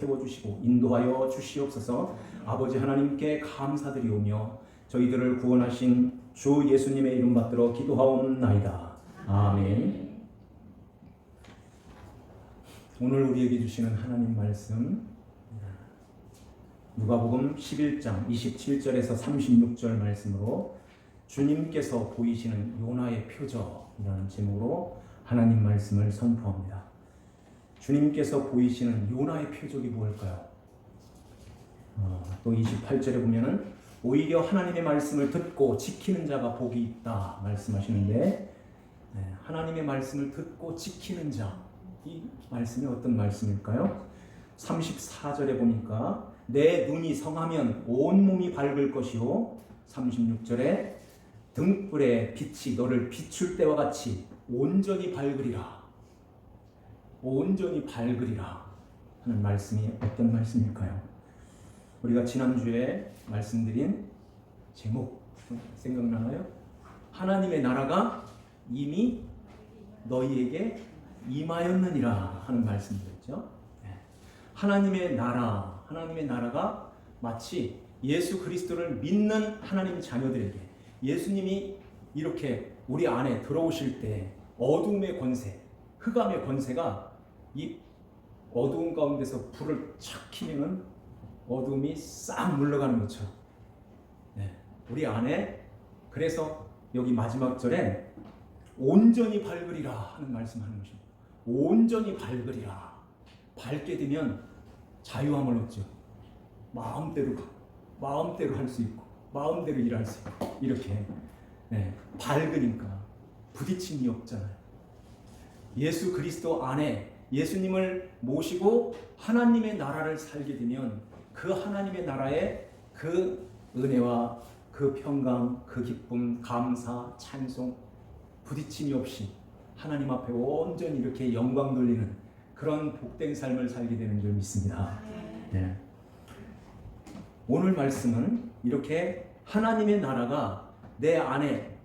태워주시고 인도하여 주시옵소서. 아버지 하나님께 감사드리오며 저희들을 구원하신 주 예수님의 이름 받들어 기도하옵나이다. 아멘. 오늘 우리에게 주시는 하나님 말씀 누가복음 11장 27절에서 36절 말씀으로 주님께서 보이시는 요나의 표적이라는 제목으로 하나님 말씀을 선포합니다. 주님께서 보이시는 요나의 표적이 무엇일까요? 또 28절에 보면은 오히려 하나님의 말씀을 듣고 지키는 자가 복이 있다 말씀하시는데, 하나님의 말씀을 듣고 지키는 자, 이 말씀이 어떤 말씀일까요? 34절에 보니까 내 눈이 성하면 온몸이 밝을 것이요, 36절에 등불의 빛이 너를 비출 때와 같이 온전히 밝으리라, 온전히 밝으리라 하는 말씀이 어떤 말씀일까요? 우리가 지난주에 말씀드린 제목 생각나나요? 하나님의 나라가 이미 너희에게 임하였느니라 하는 말씀이었죠. 하나님의 나라가 마치 예수 그리스도를 믿는 하나님 자녀들에게, 예수님이 이렇게 우리 안에 들어오실 때 어둠의 권세, 흑암의 권세가 이 어두운 가운데서 불을 착 켜면 어둠이 싹 물러가는 것처럼, 우리 안에, 그래서 여기 마지막 절에 온전히 밝으리라 하는 말씀하는 것입니다. 온전히 밝으리라. 밝게 되면 자유함을 얻죠. 마음대로 할 수 있고 마음대로 일할 수 있고, 이렇게 밝으니까 부딪힘이 없잖아요. 예수 그리스도 안에 예수님을 모시고 하나님의 나라를 살게 되면 그 하나님의 나라의 그 은혜와 그 평강, 그 기쁨, 감사, 찬송, 부딪힘이 없이 하나님 앞에 온전히 이렇게 영광 돌리는 그런 복된 삶을 살게 되는 줄 믿습니다. 오늘 말씀은 이렇게 하나님의 나라가 내 안에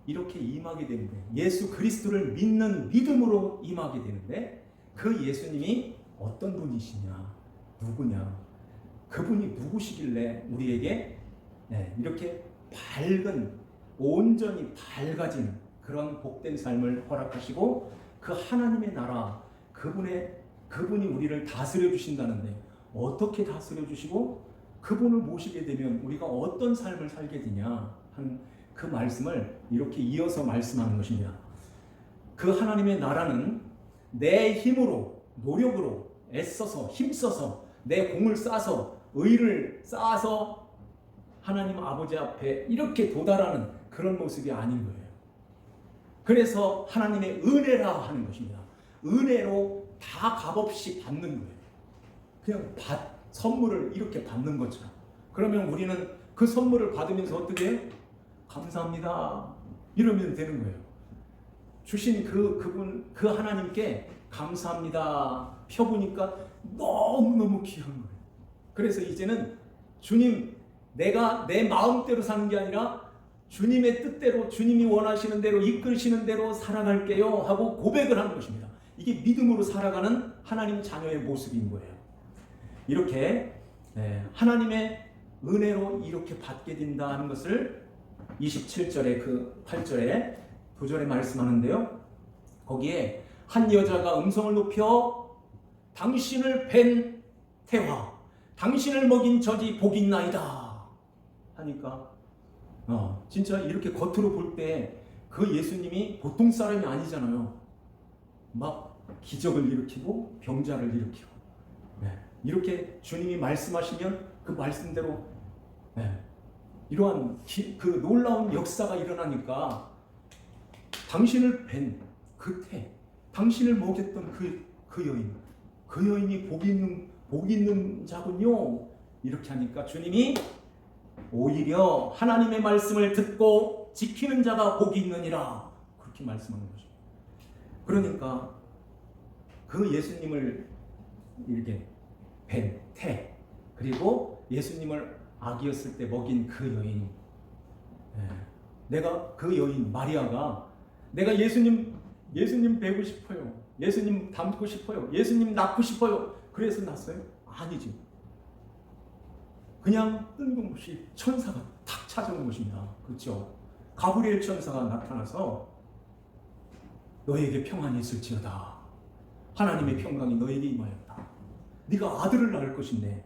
이렇게 임하게 되는데, 예수 그리스도를 믿는 믿음으로 임하게 되는데, 그 예수님이 어떤 분이시냐, 누구냐, 그분이 누구시길래 우리에게 이렇게 밝은, 온전히 밝아지는 그런 복된 삶을 허락하시고, 그 하나님의 나라, 그분이 우리를 다스려 주신다는데 어떻게 다스려 주시고 그분을 모시게 되면 우리가 어떤 삶을 살게 되냐 하는 그 말씀을 이렇게 이어서 말씀하는 것입니다. 그 하나님의 나라는 내 힘으로, 노력으로, 애써서, 힘써서, 내 공을 쌓아서, 의를 쌓아서 하나님 아버지 앞에 이렇게 도달하는 그런 모습이 아닌 거예요. 그래서 하나님의 은혜라 하는 것입니다. 은혜로 다 값없이 받는 거예요. 그냥 선물을 이렇게 받는 것처럼. 그러면 우리는 그 선물을 받으면서 어떻게 해요? 감사합니다 이러면 되는 거예요. 주신 그 하나님께 감사합니다 펴보니까 너무너무 귀한 거예요. 그래서 이제는 주님, 내가 내 마음대로 사는 게 아니라 주님의 뜻대로, 주님이 원하시는 대로, 이끌시는 대로 살아갈게요 하고 고백을 하는 것입니다. 이게 믿음으로 살아가는 하나님 자녀의 모습인 거예요. 이렇게 하나님의 은혜로 이렇게 받게 된다는 것을 27절에 그 8절에 9절에 말씀하는데요. 거기에 한 여자가 음성을 높여 당신을 뵌 태화, 당신을 먹인 젖이 복 있나이다 하니까 진짜 이렇게 겉으로 볼 때 그 예수님이 보통 사람이 아니잖아요. 막 기적을 일으키고 병자를 일으키고, 이렇게 주님이 말씀하시면 그 말씀대로 이러한 그 놀라운 역사가 일어나니까 당신을 뵌 그 태, 당신을 먹였던 그 여인이 복 있는 자군요 이렇게 하니까 주님이 오히려 하나님의 말씀을 듣고 지키는 자가 복이 있느니라 그렇게 말씀하는 거죠. 그러니까 그 예수님을 이렇게 뵌 태, 그리고 예수님을 아기였을 때 먹인 그 여인, 내가 그 여인 마리아가 내가 예수님 뵈고 싶어요, 예수님 닮고 싶어요, 예수님 낳고 싶어요, 그래서 낳았어요? 아니지. 그냥 뜬금없이 천사가 탁 찾아온 것입니다. 그렇죠? 가브리엘 천사가 나타나서 너에게 평안이 있을지어다. 하나님의 평강이 너에게 임하였다. 네가 아들을 낳을 것인데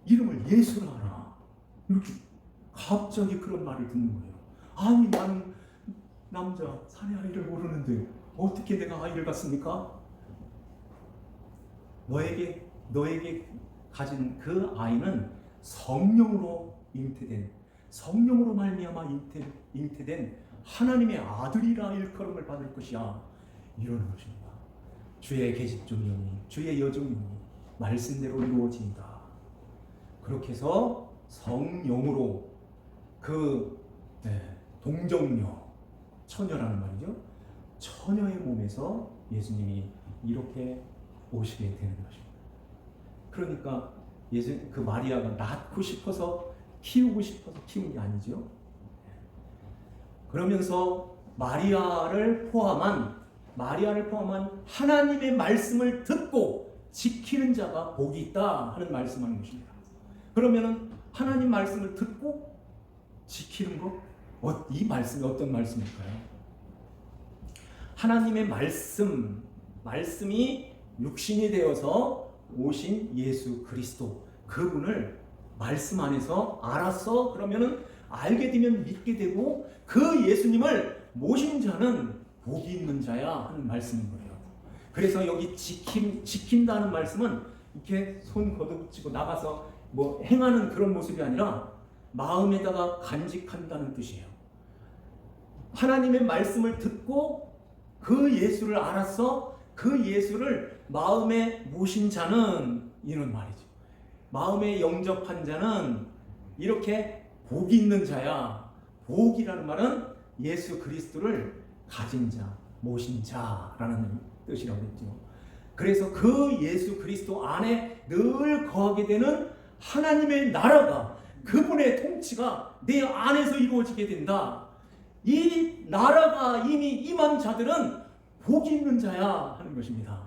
이름을 예수라 하라. 이렇게 갑자기 그런 말을 듣는 거예요. 아니 나는 남자 사내 아이를 모르는데 어떻게 내가 아이를 갖습니까? 너에게 가진 그 아이는 성령으로 잉태된, 성령으로 말미암아 잉태된 하나님의 아들이라 일컬음을 받을 것이야. 이러는 것입니다. 주의 계집종이오니 주의 여종이오니 말씀대로 이루어진다. 그렇게 해서 성령으로 그 동정녀, 처녀라는 말이죠. 처녀의 몸에서 예수님이 이렇게 오시게 되는 것입니다. 그러니까 그 마리아가 낳고 싶어서 키우고 싶어서 키운 게 아니죠. 그러면서 마리아를 포함한 하나님의 말씀을 듣고 지키는 자가 복이 있다 하는 말씀하는 것입니다. 그러면은 하나님 말씀을 듣고 지키는 것, 이 말씀이 어떤 말씀일까요? 하나님의 말씀이 육신이 되어서 오신 예수 그리스도, 그분을 말씀 안에서 알았어. 그러면은 알게 되면 믿게 되고 그 예수님을 모신 자는 복이 있는 자야 하는 말씀인 거예요. 그래서 여기 지킨다는 말씀은 이렇게 손 걷어붙이고 나가서 뭐 행하는 그런 모습이 아니라 마음에다가 간직한다는 뜻이에요. 하나님의 말씀을 듣고 그 예수를 알아서 그 예수를 마음에 모신 자는 이런 말이죠. 마음에 영접한 자는 이렇게 복이 있는 자야. 복이라는 말은 예수 그리스도를 가진 자, 모신 자라는 뜻이라고 했죠. 그래서 그 예수 그리스도 안에 늘 거하게 되는 하나님의 나라가, 그분의 통치가 내 안에서 이루어지게 된다. 이 나라가 이미 임한 자들은 복이 있는 자야 하는 것입니다.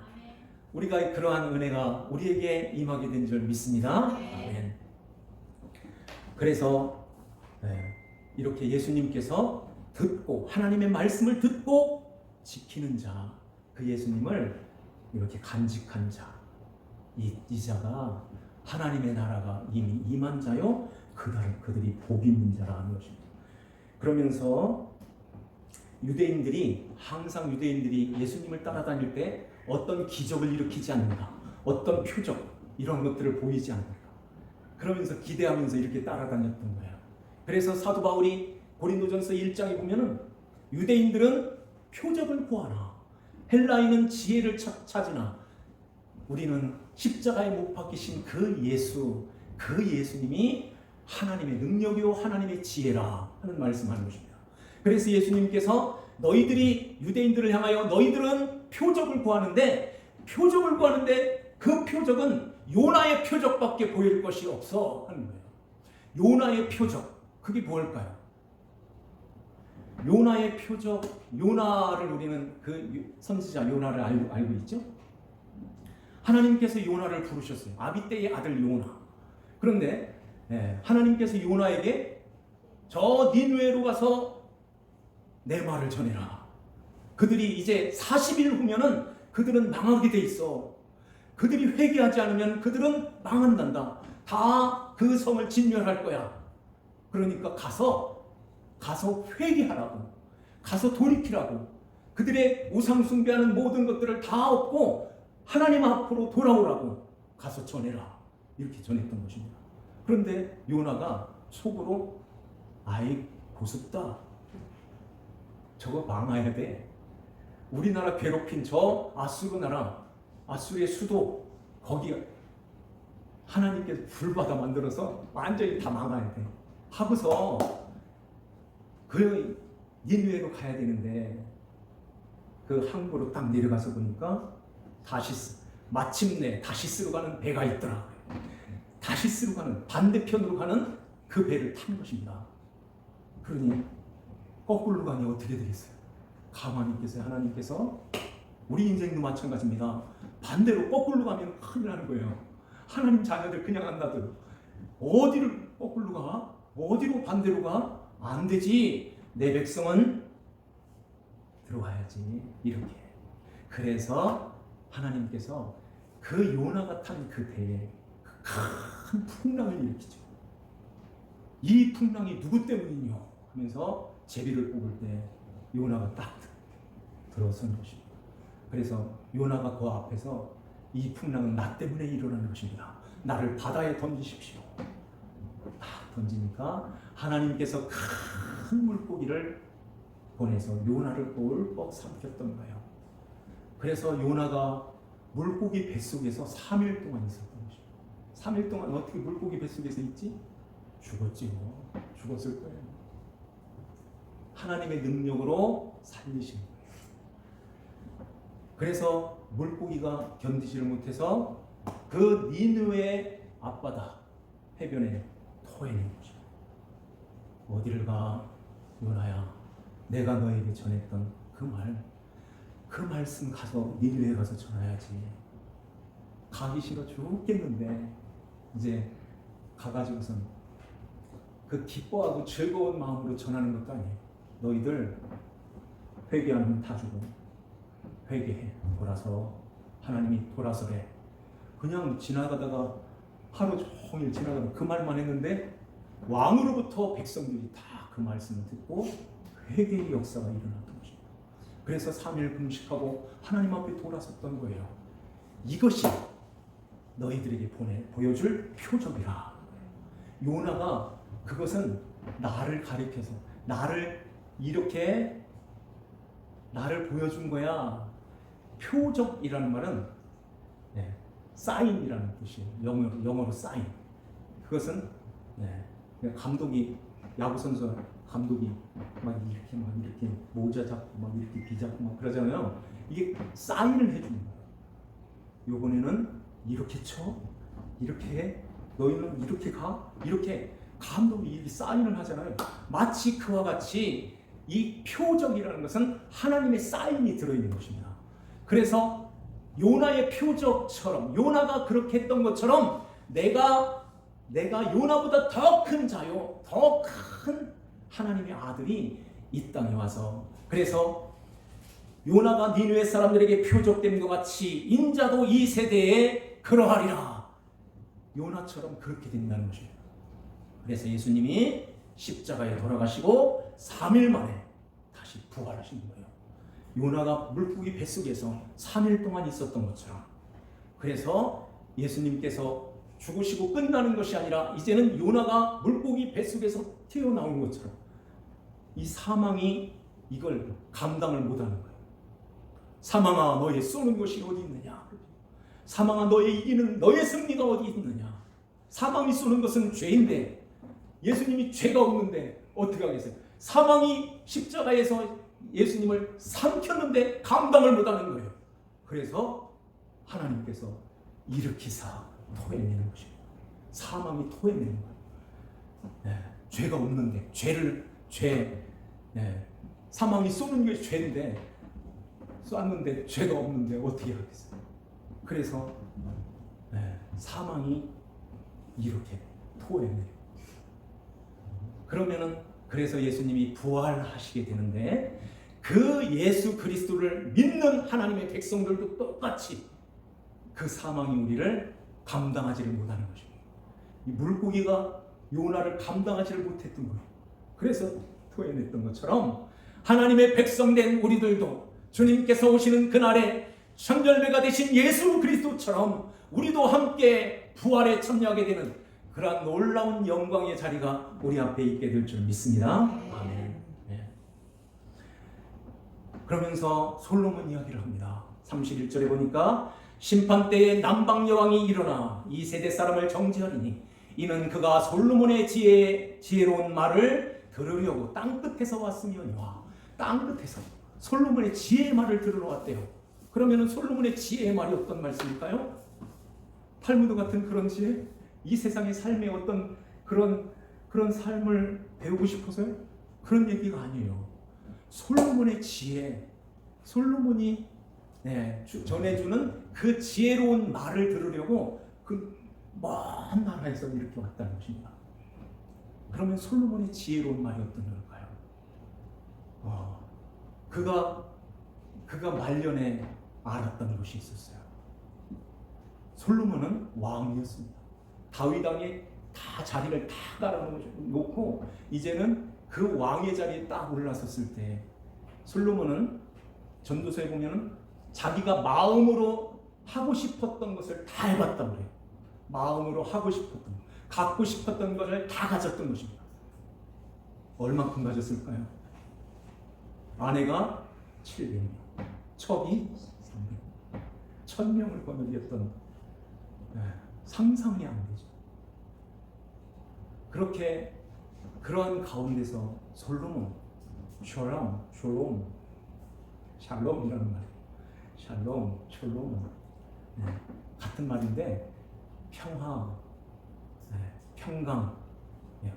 우리가 그러한 은혜가 우리에게 임하게 된 줄 믿습니다. 아멘. 그래서 이렇게 예수님께서 듣고 하나님의 말씀을 듣고 지키는 자, 그 예수님을 이렇게 간직한 자, 이 자가 하나님의 나라가 이미 임한 자요, 그들이 복 있는 자라는 것입니다. 그러면서 항상 유대인들이 예수님을 따라다닐 때 어떤 기적을 일으키지 않는가, 어떤 표적 이런 것들을 보이지 않는가, 그러면서 기대하면서 이렇게 따라다녔던 거예요. 그래서 사도 바울이 고린도전서 1장에 보면은 유대인들은 표적을 구하나 헬라인은 지혜를 찾으나 우리는 십자가에 못 박히신 그 예수님이 하나님의 능력이요 하나님의 지혜라 하는 말씀하는 것입니다. 그래서 예수님께서 유대인들을 향하여 너희들은 표적을 구하는데 그 표적은 요나의 표적밖에 보일 것이 없어 하는 거예요. 요나의 표적, 그게 뭘까요? 요나의 표적, 요나를 우리는 그 선지자 요나를 알고 있죠? 하나님께서 요나를 부르셨어요. 아비떼의 아들 요나. 그런데 하나님께서 요나에게 저 니느웨로 가서 내 말을 전해라. 그들이 이제 40일 후면은 그들은 망하게 돼 있어. 그들이 회개하지 않으면 그들은 망한단다. 다 그 성을 진멸할 거야. 그러니까 가서 회개하라고, 가서 돌이키라고, 그들의 우상 숭배하는 모든 것들을 다 얻고 하나님 앞으로 돌아오라고 가서 전해라. 이렇게 전했던 것입니다. 그런데 요나가 속으로 아이 고습다. 저거 망해야 돼. 우리나라 괴롭힌 저 아수르 나라, 아수르의 수도, 거기 하나님께서 불받아 만들어서 완전히 다 망해야 돼 하고서 그 니느웨로 가야 되는데 그 항구로 딱 내려가서 보니까 마침내 다시스로 가는 배가 있더라. 다시스로 가는, 반대편으로 가는 그 배를 탄 것입니다. 그러니 거꾸로 가니 어떻게 되겠어요? 가만히 계세요. 하나님께서 우리 인생도 마찬가지입니다. 반대로 거꾸로 가면 큰일 나는 거예요. 하나님 자녀들 그냥 안 놔둬요. 어디를 거꾸로 가? 어디로 반대로 가? 안 되지. 내 백성은 들어와야지. 이렇게. 그래서 하나님께서 그 요나가 탄 그 배에 큰 풍랑을 일으키죠. 이 풍랑이 누구 때문이냐 하면서 제비를 뽑을 때 요나가 딱 들어선 것입니다. 그래서 요나가 그 앞에서 이 풍랑은 나 때문에 일어나는 것입니다. 나를 바다에 던지십시오. 딱 던지니까 하나님께서 큰 물고기를 보내서 요나를 꼴뻑 삼켰던 거예요. 그래서 요나가 물고기 뱃속에서 3일 동안 있었던 것입니다. 3일 동안 어떻게 물고기 뱃속에서 있지? 죽었지 뭐. 죽었을 거예요. 하나님의 능력으로 살리신 거예요. 그래서 물고기가 견디지를 못해서 그 니느웨 앞바다 해변에 토해낸 거죠. 어디를 가? 요나야, 내가 너에게 전했던 그 말씀 가서 니느웨 가서 전해야지. 가기 싫어 죽겠는데 이제 가가지고선 그 기뻐하고 즐거운 마음으로 전하는 것도 아니에요. 너희들 회개하면 다 죽어. 회개해. 돌아서. 하나님이 돌아서래. 그냥 지나가다가 하루 종일 지나가다 그 말만 했는데 왕으로부터 백성들이 다 그 말씀을 듣고 회개의 역사가 일어났던 것입니다. 그래서 3일 금식하고 하나님 앞에 돌아섰던 거예요. 이것이 너희들에게 보여줄 표적이라. 요나가 그것은 나를 가리켜서 나를 이렇게 나를 보여준 거야. 표적이라는 말은 사인이라는 뜻이에요. 영어로 사인. 그것은 감독이 야구 선수 감독이 막 이렇게 모자 잡고 막 이렇게 비 잡고 막 그러잖아요. 이게 사인을 해주는 거예요. 요번에는 이렇게 쳐, 이렇게 해, 너희는 이렇게 가, 이렇게 감독이 사인을 하잖아요. 마치 그와 같이 이 표적이라는 것은 하나님의 사인이 들어있는 것입니다. 그래서 요나의 표적처럼 요나가 그렇게 했던 것처럼 내가 요나보다 더 큰 자요, 더 큰 하나님의 아들이 이 땅에 와서 그래서 요나가 니느웨 사람들에게 표적된 것 같이 인자도 이 세대에 그러하리라. 요나처럼 그렇게 된다는 것입니다. 그래서 예수님이 십자가에 돌아가시고 3일 만에 다시 부활하신 거예요. 요나가 물고기 뱃속에서 3일 동안 있었던 것처럼. 그래서 예수님께서 죽으시고 끝나는 것이 아니라 이제는 요나가 물고기 뱃속에서 튀어나온 것처럼 이 사망이 이걸 감당을 못하는 거예요. 사망아 너의 쏘는 것이 어디 있느냐. 사망아 너의 이기는 너의 승리가 어디 있느냐. 사망이 쏘는 것은 죄인데 예수님이 죄가 없는데 어떻게 하겠어요. 사망이 십자가에서 예수님을 삼켰는데 감당을 못하는 거예요. 그래서 하나님께서 일으키사 토해내는 것입니다. 사망이 토해내는 거예요. 죄가 없는데 사망이 쏘는 게 죄인데 쐈는데 죄가 없는데 어떻게 하겠어요. 그래서 사망이 이렇게 토해내요. 그러면은 그래서 예수님이 부활하시게 되는데 그 예수 그리스도를 믿는 하나님의 백성들도 똑같이 그 사망이 우리를 감당하지를 못하는 것입니다. 이 물고기가 요나를 감당하지를 못했던 거예요. 그래서 토해냈던 것처럼 하나님의 백성된 우리들도 주님께서 오시는 그날에 천절배가 되신 예수 그리스도처럼 우리도 함께 부활에 참여하게 되는 그러한 놀라운 영광의 자리가 우리 앞에 있게 될 줄 믿습니다. 아멘. 그러면서 솔로몬 이야기를 합니다. 31절에 보니까 심판 때에 남방 여왕이 일어나 이 세대 사람을 정죄하리니 이는 그가 솔로몬의 지혜로운 말을 들으려고 땅끝에서 왔으며니와. 땅끝에서 솔로몬의 지혜의 말을 들으러 왔대요. 그러면은 솔로몬의 지혜의 말이 어떤 말씀일까요? 탈무드 같은 그런 지혜? 이 세상의 삶의 어떤 그런 삶을 배우고 싶어서요? 그런 얘기가 아니에요. 솔로몬의 지혜, 솔로몬이 전해주는 그 지혜로운 말을 들으려고 먼 나라에서 이렇게 왔다는 것입니다. 그러면 솔로몬의 지혜로운 말이 어떤 걸까요? 그가 말년에 알았던 것이 있었어요. 솔로몬은 왕이었습니다. 다윗 왕이 다 자리를 다 깔아놓고 이제는 그 왕의 자리에 딱 올라섰을 때 솔로몬은 전도서에 보면은 자기가 마음으로 하고 싶었던 것을 다 해봤다고 그래요. 마음으로 하고 싶었던, 갖고 싶었던 것을 다 가졌던 것입니다. 얼만큼 가졌을까요? 아내가 700명, 첩이 300명, 1000명을 거느렸던, 상상이 안 되죠. 그렇게 그러한 가운데서 솔로몬, 샬롬이라는 말이에요. 샬롬, 같은 말인데 평화, 평강,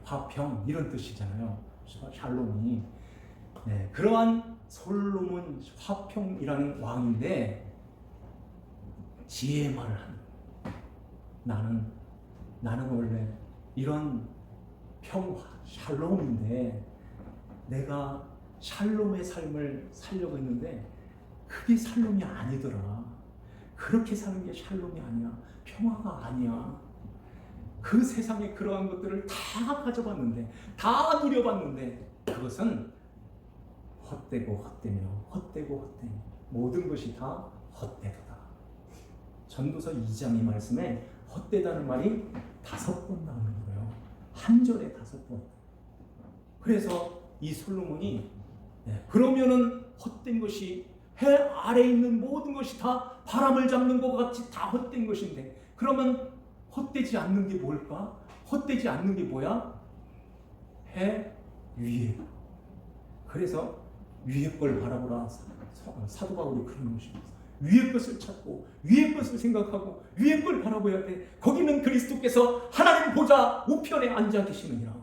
화평 이런 뜻이잖아요. 샬롬이. 그러한 솔로몬 화평이라는 왕인데 지혜의 말을 하는 거예요. 나는 원래 이런 평화, 샬롬인데 내가 샬롬의 삶을 살려고 했는데 그게 샬롬이 아니더라. 그렇게 사는 게 샬롬이 아니야. 평화가 아니야. 그 세상에 그러한 것들을 다 가져봤는데, 다 누려봤는데 그것은 헛되고 모든 것이 다 헛되다. 전도서 2장 이 말씀에 헛되다는 말이 5번 나오는 거예요. 한 절에 5번. 그래서 이 솔로몬이 그러면은 헛된 것이 해 아래에 있는 모든 것이 다 바람을 잡는 것 같이 다 헛된 것인데 그러면 헛되지 않는 게 뭘까? 헛되지 않는 게 뭐야? 해 위에. 그래서 위에 걸 바라보라. 사도 바울이 그런 것입니다. 위에 것을 찾고 위에 것을 생각하고 위에 걸 바라봐야 돼. 거기는 그리스도께서 하나님 보좌 우편에 앉아 계시느니라.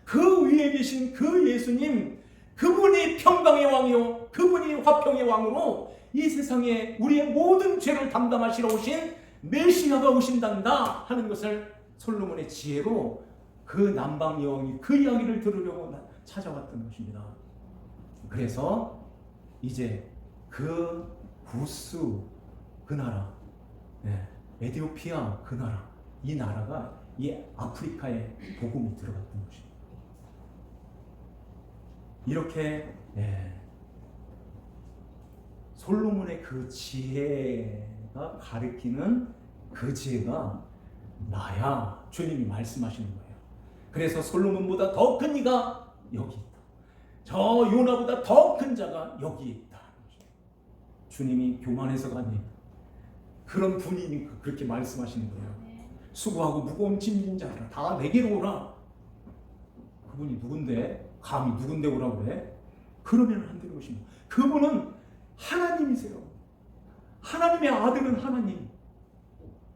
그 위에 계신 그 예수님, 그분이 평강의 왕이요 그분이 화평의 왕으로 이 세상에 우리의 모든 죄를 담당하시러 오신 메시아가 오신단다 하는 것을 솔로몬의 지혜로 그 남방 여왕이 그 이야기를 들으려고 찾아왔던 것입니다. 그래서 이제 그 구스 그 나라, 에티오피아 그 나라, 이 나라가 이 아프리카에 복음이 들어갔던 것입니다. 이렇게 솔로몬의 그 지혜가 가리키는 그 지혜가 나야 주님이 말씀하시는 거예요. 그래서 솔로몬보다 더 큰 이가 여기 있다. 저 요나보다 더 큰 자가 여기 있다. 주님이 교만해서가 아니에요. 그런 분이 그렇게 말씀하시는 거예요. 수고하고 무거운 짐진 자들아 다 내게로 오라. 그분이 누군데? 감히 누군데 오라고 그래? 그러면 안 되는 것입니다. 그분은 하나님이세요. 하나님의 아들은 하나님,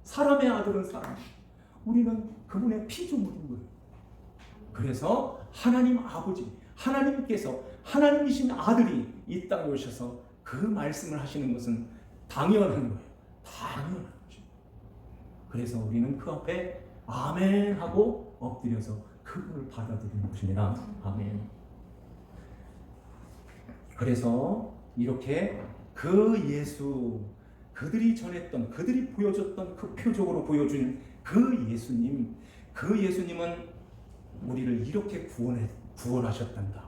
사람의 아들은 사람. 우리는 그분의 피조물인 거예요. 그래서 하나님 아버지, 하나님께서 하나님이신 아들이 이 땅에 오셔서 그 말씀을 하시는 것은 당연한 거예요. 당연한 것입니다. 그래서 우리는 그 앞에 아멘 하고 엎드려서 그분을 받아들이는 것입니다. 아멘. 그래서 이렇게 그 예수, 그들이 전했던, 그들이 보여줬던 그 표적으로 보여준 그 예수님, 그 예수님은 우리를 이렇게 구원하셨단다.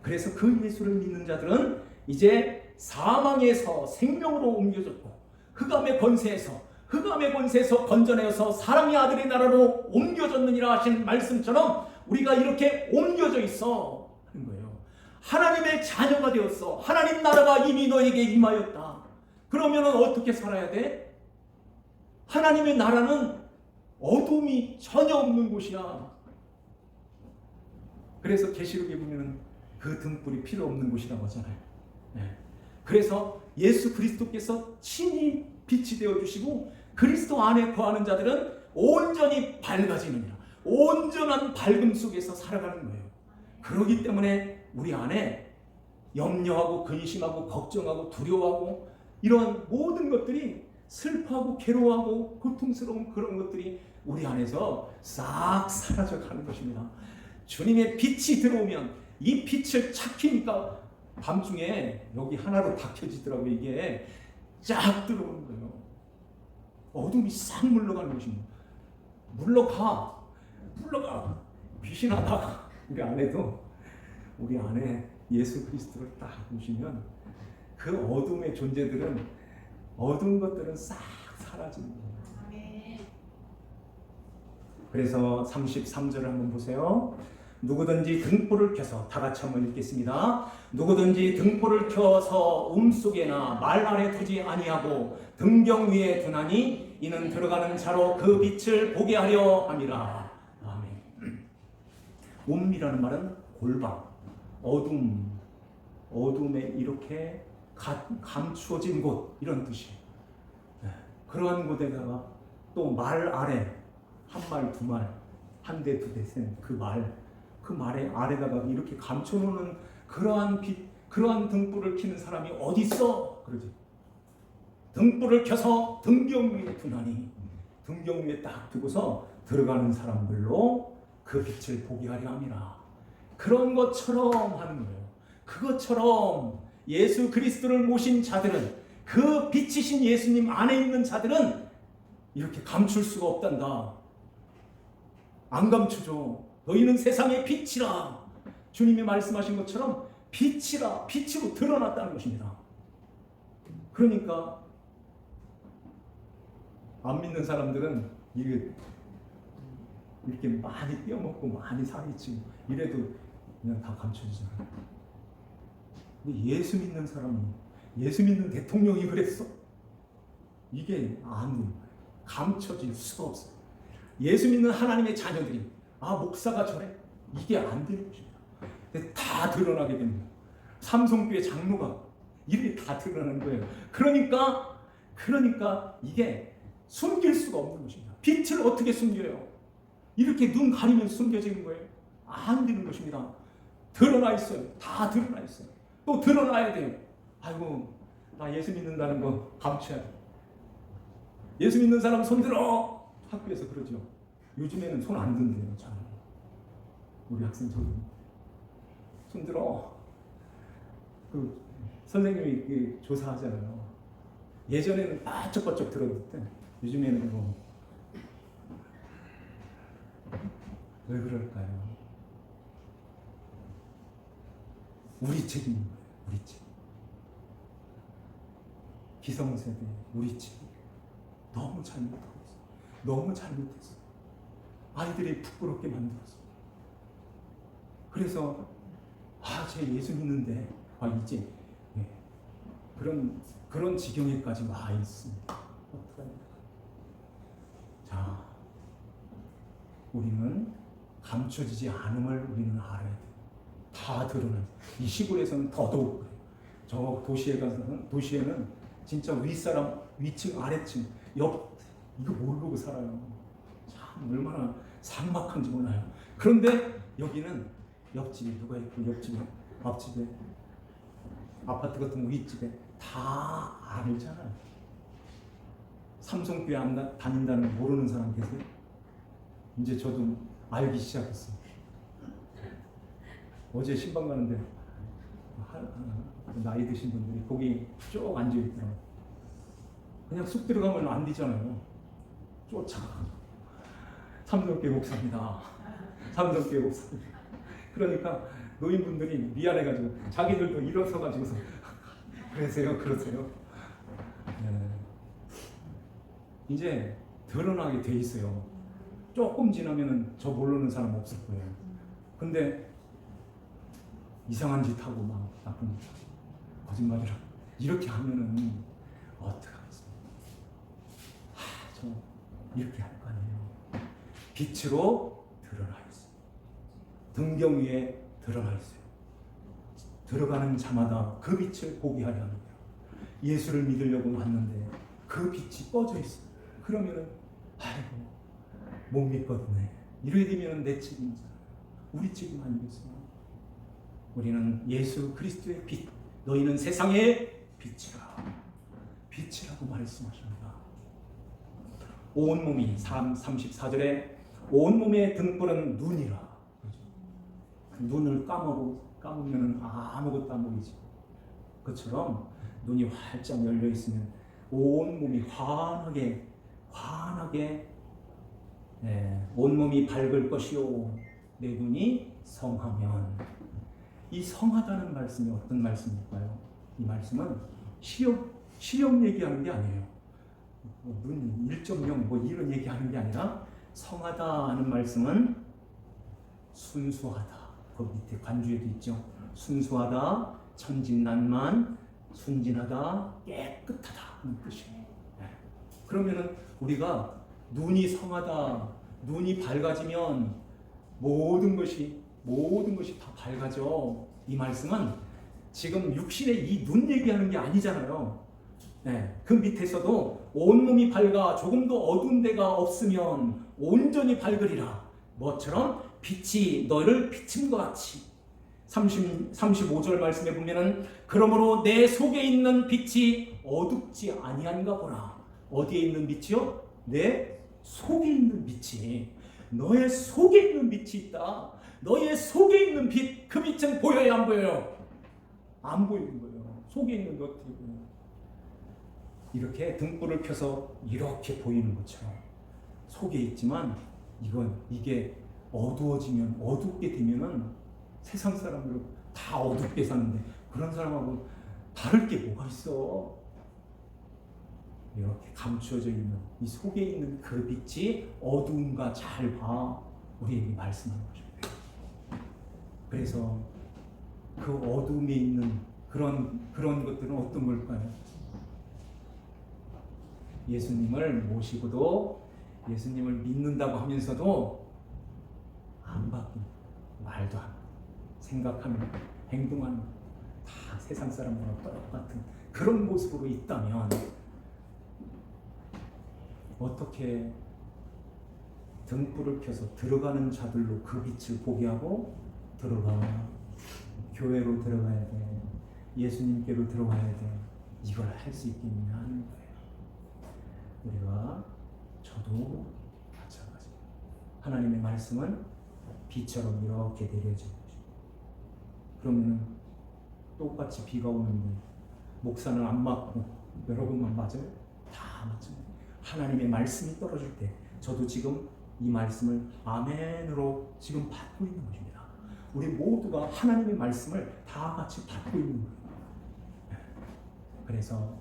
그래서 그 예수를 믿는 자들은 이제 사망에서 생명으로 옮겨졌고 흑암의 권세에서 건져내어서 사랑의 아들의 나라로 옮겨졌느니라 하신 말씀처럼 우리가 이렇게 옮겨져 있어 하는 거예요. 하나님의 자녀가 되었어. 하나님 나라가 이미 너에게 임하였다. 그러면 어떻게 살아야 돼? 하나님의 나라는 어둠이 전혀 없는 곳이야. 그래서 계시록에 보면 그 등불이 필요 없는 곳이라고 하잖아요. 그래서 예수 그리스도께서 친히 빛이 되어주시고 그리스도 안에 거하는 자들은 온전히 밝아지느니라. 온전한 밝음 속에서 살아가는 거예요. 그렇기 때문에 우리 안에 염려하고 근심하고 걱정하고 두려워하고 이런 모든 것들이 슬퍼하고 괴로워하고 고통스러운 그런 것들이 우리 안에서 싹 사라져 가는 것입니다. 주님의 빛이 들어오면 이 빛을 착 켜니까 밤중에 여기 하나로 다 켜지더라고요. 이게 쫙 들어오는 거예요. 어둠이 싹 물러가는 것입니다. 물러가. 귀신 하다가 우리 안에 예수 그리스도를 딱 보시면 그 어둠의 존재들은, 어두운 것들은 싹 사라지는 거예요. 그래서 33절을 한번 보세요. 누구든지 등불을 켜서, 다 같이 한번 읽겠습니다. 누구든지 등불을 켜서 음속에나 말 아래 두지 아니하고 등경 위에 두나니 이는 들어가는 자로 그 빛을 보게 하려 함이라. 아멘. 음이라는 말은 골방, 어둠에 이렇게 감추어진 곳, 이런 뜻이에요. 그러한 곳에다가 또 말 아래, 한 말, 두 말, 한 대, 두 대, 셋, 그 말의 아래다가 이렇게 감춰놓는 그러한 빛, 그러한 등불을 켜는 사람이 어디 있어? 그러지. 등불을 켜서 등경 위에 두나니, 등경 위에 딱 두고서 들어가는 사람들로 그 빛을 보게 하려 함이라. 그런 것처럼 하는 거예요. 그것처럼 예수 그리스도를 모신 자들은, 그 빛이신 예수님 안에 있는 자들은 이렇게 감출 수가 없단다. 안 감추죠. 너희는 세상의 빛이라. 주님이 말씀하신 것처럼 빛이라, 빛으로 드러났다는 것입니다. 그러니까 안 믿는 사람들은 이렇게 많이 떼어먹고 많이 사기치고 이래도 그냥 다 감춰지잖아요. 근데 예수 믿는 사람이, 예수 믿는 대통령이 그랬어? 이게 안 감춰질 수가 없어요. 예수 믿는 하나님의 자녀들이, 목사가 저래? 이게 안 되는 것입니다. 근데 다 드러나게 됩니다. 삼성교회 장로가 이렇게 다 드러나는 거예요. 그러니까 이게 숨길 수가 없는 것입니다. 빛을 어떻게 숨겨요? 이렇게 눈 가리면 숨겨지는 거예요? 안 되는 것입니다. 드러나 있어요. 다 드러나 있어요. 또 드러나야 돼요. 아이고, 나 예수 믿는다는 거 감춰야 돼. 예수 믿는 사람 손들어! 학교에서 그러죠. 요즘에는 손 안 든대요. 잘. 우리 학생 손들어. 그 선생님이 조사하잖아요. 예전에는 바쩍바쩍 들었는데 요즘에는 왜 그럴까요? 우리 책임인 거예요. 우리 책. 기성세대 우리 책. 너무 잘못하고 있어. 너무 잘못했어. 아이들이 부끄럽게 만들었어. 그래서 쟤 예수 믿는데 이제 그런 지경에까지 와 있습니다. 어떡합니까? 자, 우리는 감춰지지 않음을 우리는 알아야 돼요. 다 드러나요. 이 시골에서는 더더욱 그래요. 저 도시에는 진짜 윗사람, 위층, 아래층, 이거 모르고 살아요. 참 얼마나 삭막한지 몰라요. 그런데 여기는 옆집에 누가 있고, 옆집에, 앞집에, 아파트 같은 거 윗집에 다 알잖아요. 삼성교회 안 다닌다는 거 모르는 사람 계세요? 이제 저도 알기 시작했어요. 어제 신방 가는데 나이 드신 분들이 거기 쭉 앉아있더라고요. 그냥 쑥 들어가면 안 되잖아요. 쫓아가. 삼성교회 목사입니다. 삼성교회 목사입니다. 그러니까 노인분들이 미안해가지고 자기들도 일어서가지고서 그러세요. 네. 이제 드러나게 돼 있어요. 조금 지나면은 저 모르는 사람 없을 거예요. 근데 이상한 짓 하고 막 나쁜 짓 하고 거짓말을 하고 이렇게 하면은 어떡하겠습니까? 저 이렇게 할 거 아니에요. 빛으로 드러나 있어요. 등경 위에 드러나 있어요. 들어가는 자마다 그 빛을 보게 하려 합니다. 예수를 믿으려고 왔는데 그 빛이 꺼져 있어요. 그러면은 못 믿거든요. 이래 되면은 내 책임이잖아요. 우리 책임 아니겠어요? 우리는 예수 그리스도의 빛, 너희는 세상의 빛이라, 빛이라고 말씀하십니다. 온몸이 34절에 온몸의 등불은 눈이라. 눈을 감으면 아무것도 안 보이지. 그처럼 눈이 활짝 열려 있으면 온몸이 환하게 온몸이 밝을 것이요 내 눈이 성하면. 이 성하다는 말씀이 어떤 말씀일까요? 이 말씀은 시력 얘기하는 게 아니에요. 눈 1.0 뭐 이런 얘기하는 게 아니라 성하다 하는 말씀은 순수하다. 그 밑에 관주에도 있죠. 순수하다, 천진난만, 순진하다, 깨끗하다 하는 뜻이에요. 그러면은 우리가 눈이 성하다, 눈이 밝아지면 모든 것이 다 밝아져. 이 말씀은 지금 육신의 이 눈 얘기하는 게 아니잖아요. 그 밑에서도 온몸이 밝아 조금도 어두운 데가 없으면 온전히 밝으리라. 뭐처럼 빛이 너를 비친 것 같이. 35절 말씀에 보면은 그러므로 내 속에 있는 빛이 어둡지 아니한가 보라. 어디에 있는 빛이요? 내 속에 있는 빛이. 너의 속에 있는 빛이 있다. 너의 속에 있는 빛, 그 빛은 보여요, 안 보여요? 안 보이는 거예요. 속에 있는 것 어떻게 보여요? 이렇게 등불을 켜서 이렇게 보이는 것처럼 속에 있지만 이게 어두워지면, 어둡게 되면은 세상 사람들 다 어둡게 사는데 그런 사람하고 다를 게 뭐가 있어? 이렇게 감추어져 있는 이 속에 있는 그 빛이 어두움과 잘 봐. 우리에게 말씀하는 것입니다. 그래서 그 어둠에 있는 그런 것들은 어떤 걸까요? 예수님을 모시고도 예수님을 믿는다고 하면서도 안 바뀐 말도 안 생각하는 행동하는 다 세상 사람들과 똑같은 그런 모습으로 있다면 어떻게 등불을 켜서 들어가는 자들로 그 빛을 보게 하고 교회로 들어가야 돼, 예수님께로 들어가야 돼, 이걸 할 수 있겠느냐 하는 거예요. 저도 마찬가지입니다. 하나님의 말씀은 비처럼 이렇게 내려진 것입니다. 그러면 똑같이 비가 오는데 목사는 안 맞고 여러분만 맞아요? 다 맞잖아요. 하나님의 말씀이 떨어질 때 저도 지금 이 말씀을 아멘으로 지금 받고 있는 것입니다. 우리 모두가 하나님의 말씀을 다 같이 받고 있는 거예요. 그래서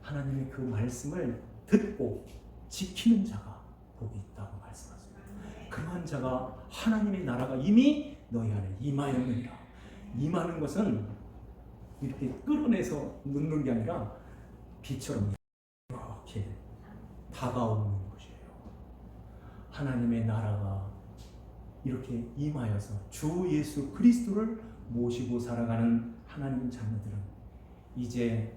하나님의 그 말씀을 듣고 지키는 자가 복이 있다고 말씀하십니다. 그러한 자가 하나님의 나라가 이미 너희 안에 임하였느니라. 임하는 것은 이렇게 끌어내서 넣는 게 아니라 비처럼 이렇게 다가오는 것이에요. 하나님의 나라가 이렇게 임하여서 주 예수 그리스도를 모시고 살아가는 하나님 자녀들은 이제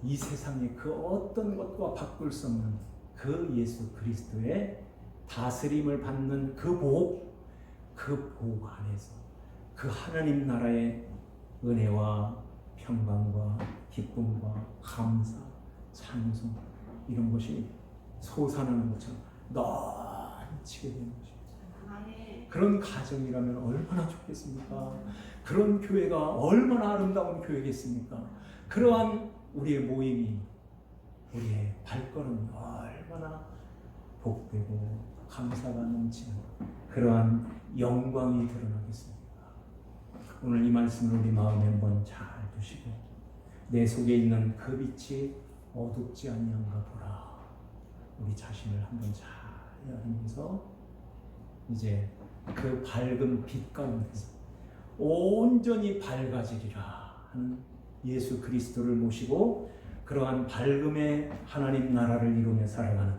이 세상의 그 어떤 것과 바꿀 수 없는 그 예수 그리스도의 다스림을 받는 그 복 안에서 그 하나님 나라의 은혜와 평강과 기쁨과 감사, 찬송 이런 것이 솟아나는 것처럼 넘치게 되는 것입니다. 그런 가정이라면 얼마나 좋겠습니까? 그런 교회가 얼마나 아름다운 교회겠습니까? 그러한 우리의 모임이, 우리의 발걸음이 얼마나 복되고 감사가 넘치는 그러한 영광이 드러나겠습니까? 오늘 이 말씀을 우리 마음에 한번 잘 두시고 내 속에 있는 그 빛이 어둡지 아니한가 보라. 우리 자신을 한번 잘 여기면서 이제 그 밝은 빛 가운데서 온전히 밝아지리라 하는 예수 그리스도를 모시고 그러한 밝음의 하나님 나라를 이루며 살아가는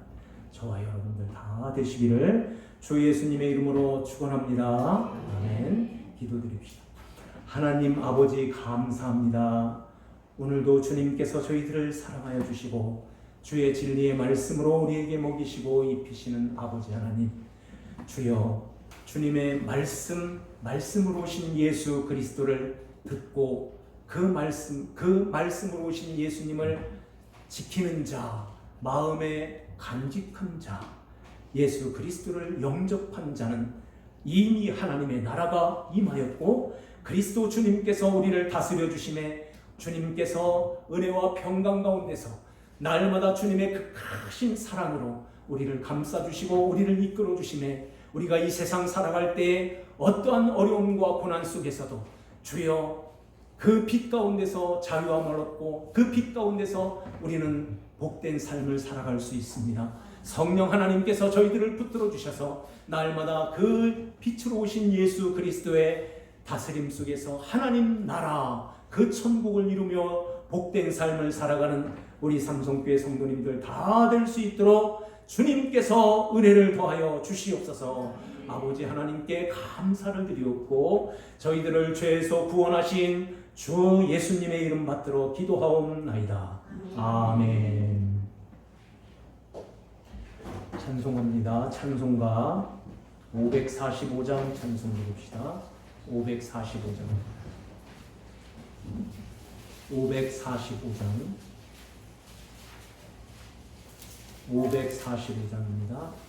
저와 여러분들 다 되시기를 주 예수님의 이름으로 축원합니다. 아멘. 기도드립시다. 하나님 아버지 감사합니다. 오늘도 주님께서 저희들을 사랑하여 주시고 주의 진리의 말씀으로 우리에게 먹이시고 입히시는 아버지 하나님, 주여 주님의 말씀으로 오신 예수 그리스도를 듣고 그 말씀으로 오신 예수님을 지키는 자, 마음에 간직한 자, 예수 그리스도를 영접한 자는 이미 하나님의 나라가 임하였고 그리스도 주님께서 우리를 다스려 주심에 주님께서 은혜와 평강 가운데서 날마다 주님의 그 크신 사랑으로 우리를 감싸주시고 우리를 이끌어 주심에 우리가 이 세상 살아갈 때에 어떠한 어려움과 고난 속에서도 주여 그 빛 가운데서 자유함을 얻고 그 빛 가운데서 우리는 복된 삶을 살아갈 수 있습니다. 성령 하나님께서 저희들을 붙들어 주셔서 날마다 그 빛으로 오신 예수 그리스도의 다스림 속에서 하나님 나라 그 천국을 이루며 복된 삶을 살아가는 우리 삼성교회 성도님들 다 될 수 있도록 주님께서 은혜를 더하여 주시옵소서. 아버지 하나님께 감사를 드리옵고 저희들을 죄에서 구원하신 주 예수님의 이름 받들어 기도하옵나이다. 아멘. 찬송합니다. 찬송가 545장 찬송 부릅시다. 545장 545장입니다.